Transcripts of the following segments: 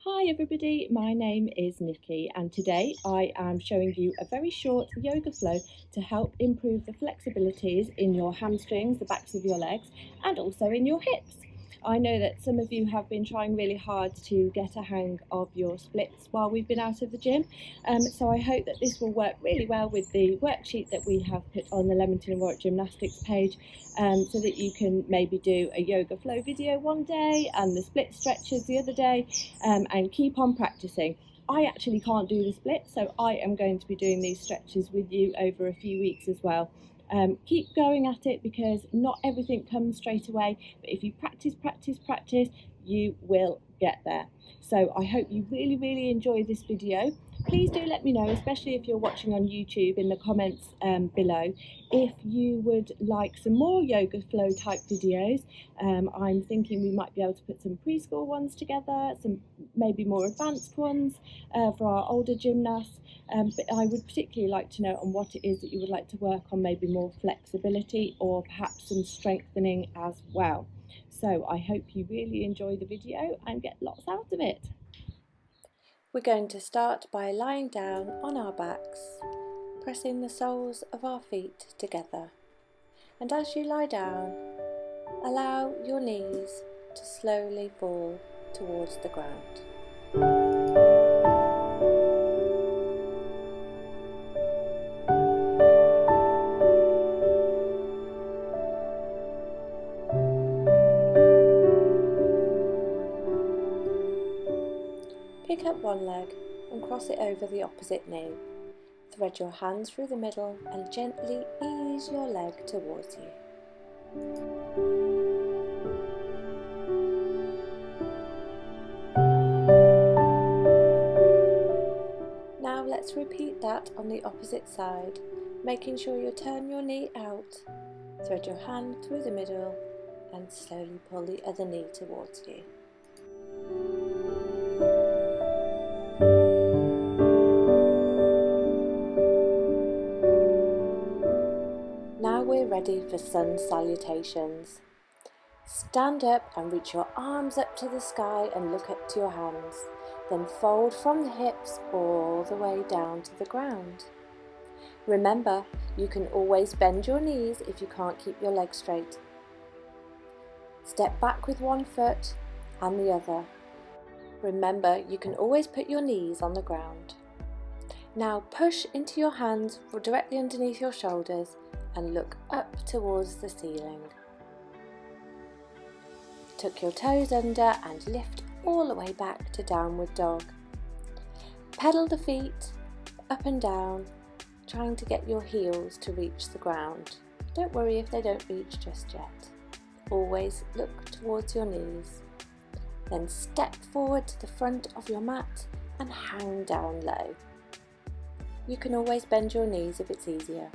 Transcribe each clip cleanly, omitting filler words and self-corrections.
Hi everybody, my name is Nikki and today I am showing you a very short yoga flow to help improve the flexibilities in your hamstrings, the backs of your legs, and also in your hips. I know that some of you have been trying really hard to get a hang of your splits while we've been out of the gym, so I hope that this will work really well with the worksheet that we have put on the Leamington and Warwick Gymnastics page, so that you can maybe do a yoga flow video one day and the split stretches the other day, and keep on practicing. I actually can't do the split, so I am going to be doing these stretches with you over a few weeks as well. Keep going at it because not everything comes straight away, but if you practice, you will get there. So I hope you really enjoy this video. Please do let me know, especially if you're watching on YouTube, in the comments below, if you would like some more yoga flow type videos. I'm thinking we might be able to put some preschool ones together, some maybe more advanced ones for our older gymnasts. But I would particularly like to know on what it is that you would like to work on, maybe more flexibility or perhaps some strengthening as well. So I hope you really enjoy the video and get lots out of it. We're going to start by lying down on our backs, pressing the soles of our feet together. And as you lie down, allow your knees to slowly fall towards the ground. Pick up one leg and cross it over the opposite knee. Thread your hands through the middle and gently ease your leg towards you. Now let's repeat that on the opposite side, making sure you turn your knee out, thread your hand through the middle and slowly pull the other knee towards you. Now we're ready for sun salutations. Stand up and reach your arms up to the sky and look up to your hands. Then fold from the hips all the way down to the ground. Remember, you can always bend your knees if you can't keep your legs straight. Step back with one foot and the other. Remember, you can always put your knees on the ground. Now push into your hands directly underneath your shoulders and look up towards the ceiling. Tuck your toes under and lift all the way back to downward dog. Pedal the feet up and down, trying to get your heels to reach the ground. Don't worry if they don't reach just yet. Always look towards your knees. Then step forward to the front of your mat and hang down low. You can always bend your knees if it's easier.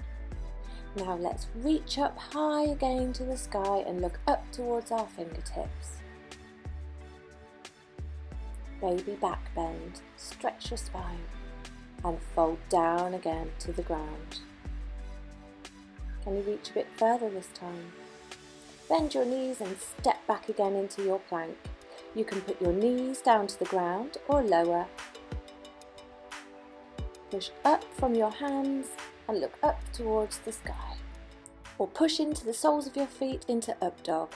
Now let's reach up high again to the sky and look up towards our fingertips. Baby back bend, stretch your spine and fold down again to the ground. Can you reach a bit further this time? Bend your knees and step back again into your plank. You can put your knees down to the ground or lower. Push up from your hands and look up towards the sky. Or push into the soles of your feet into up dog.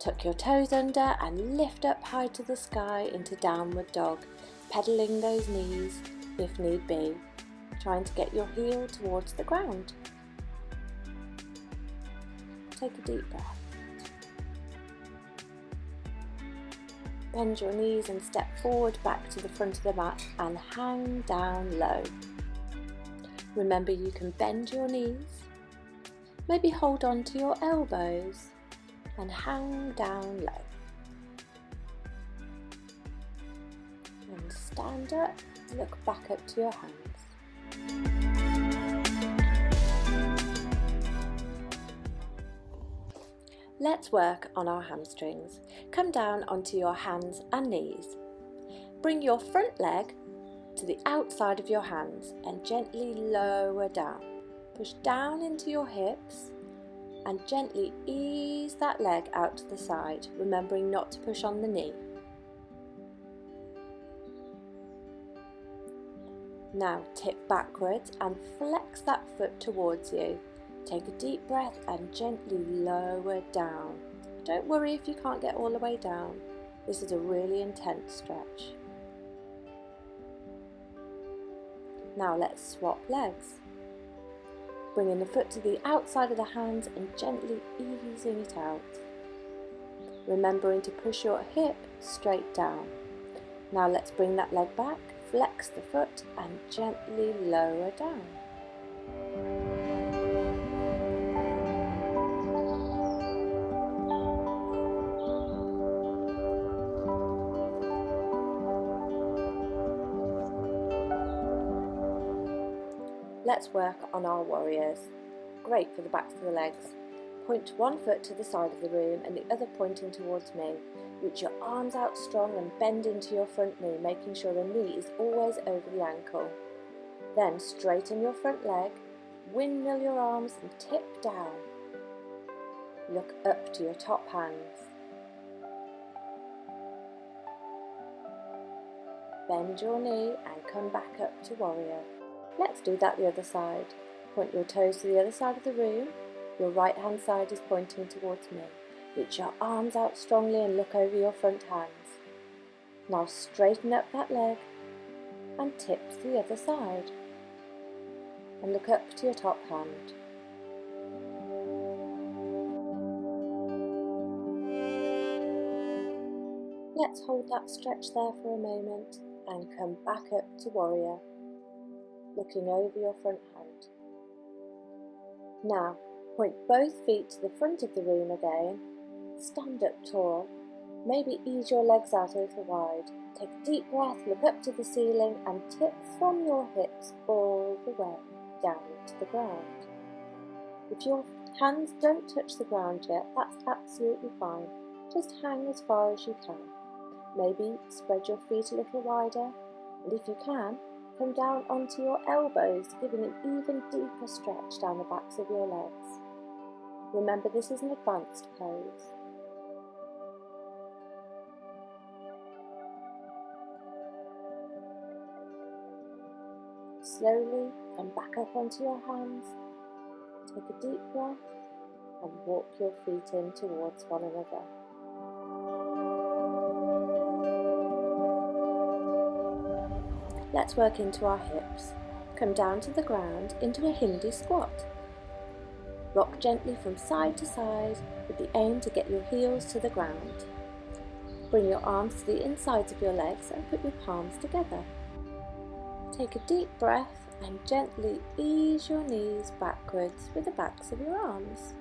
Tuck your toes under and lift up high to the sky into downward dog, pedaling those knees if need be, trying to get your heel towards the ground. Take a deep breath. Bend your knees and step forward back to the front of the mat and hang down low. Remember, you can bend your knees, maybe hold on to your elbows and hang down low. And stand up, look back up to your hands. Let's work on our hamstrings. Come down onto your hands and knees. Bring your front leg to the outside of your hands and gently lower down. Push down into your hips and gently ease that leg out to the side, remembering not to push on the knee. Now tip backwards and flex that foot towards you. Take a deep breath and gently lower down. Don't worry if you can't get all the way down. This is a really intense stretch. Now let's swap legs. Bringing the foot to the outside of the hands and gently easing it out. Remembering to push your hip straight down. Now let's bring that leg back, flex the foot and gently lower down. Let's work on our warriors. Great for the backs of the legs. Point one foot to the side of the room and the other pointing towards me. Reach your arms out strong and bend into your front knee, making sure the knee is always over the ankle. Then straighten your front leg, windmill your arms and tip down. Look up to your top hands. Bend your knee and come back up to warrior. Let's do that the other side. Point your toes to the other side of the room. Your right hand side is pointing towards me. Reach your arms out strongly and look over your front hands. Now straighten up that leg and tip to the other side. And look up to your top hand. Let's hold that stretch there for a moment and come back up to warrior, looking over your front hand. Now, point both feet to the front of the room again. Stand up tall. Maybe ease your legs out a little wide. Take a deep breath, look up to the ceiling and tip from your hips all the way down to the ground. If your hands don't touch the ground yet, that's absolutely fine. Just hang as far as you can. Maybe spread your feet a little wider, and if you can, come down onto your elbows, giving an even deeper stretch down the backs of your legs. Remember, this is an advanced pose. Slowly come back up onto your hands, take a deep breath and walk your feet in towards one another. Let's work into our hips. Come down to the ground into a Hindi squat. Rock gently from side to side with the aim to get your heels to the ground. Bring your arms to the insides of your legs and put your palms together. Take a deep breath and gently ease your knees backwards with the backs of your arms.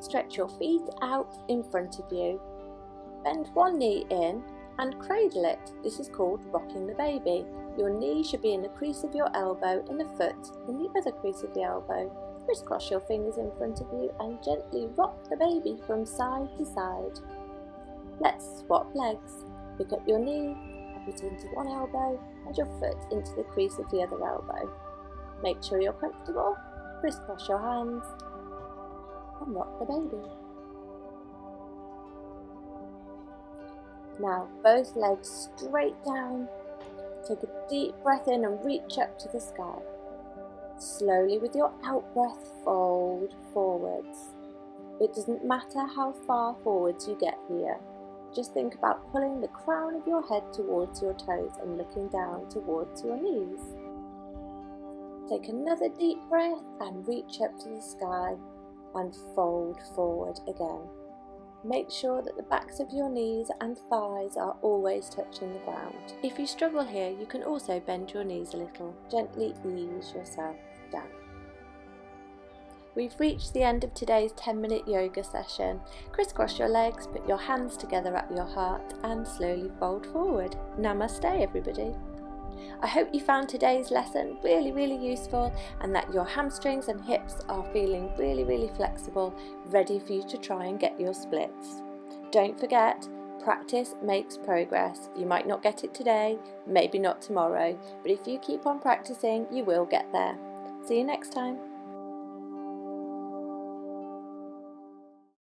Stretch your feet out in front of you. Bend one knee in and cradle it. This is called rocking the baby. Your knee should be in the crease of your elbow and the foot in the other crease of the elbow. Crisscross your fingers in front of you and gently rock the baby from side to side. Let's swap legs. Pick up your knee, put it into one elbow and your foot into the crease of the other elbow. Make sure you're comfortable. Crisscross your hands and rock the baby. Now both legs straight down. Take a deep breath in and reach up to the sky. Slowly with your out breath, fold forwards. It doesn't matter how far forwards you get here. Just think about pulling the crown of your head towards your toes and looking down towards your knees. Take another deep breath and reach up to the sky and fold forward again. Make sure that the backs of your knees and thighs are always touching the ground. If you struggle here, you can also bend your knees a little. Gently ease yourself down. We've reached the end of today's 10-minute yoga session. Crisscross your legs, put your hands together at your heart and slowly fold forward. Namaste everybody. I hope you found today's lesson really useful and that your hamstrings and hips are feeling really flexible, ready for you to try and get your splits. Don't forget, practice makes progress. You might not get it today, maybe not tomorrow, but if you keep on practicing, you will get there. See you next time.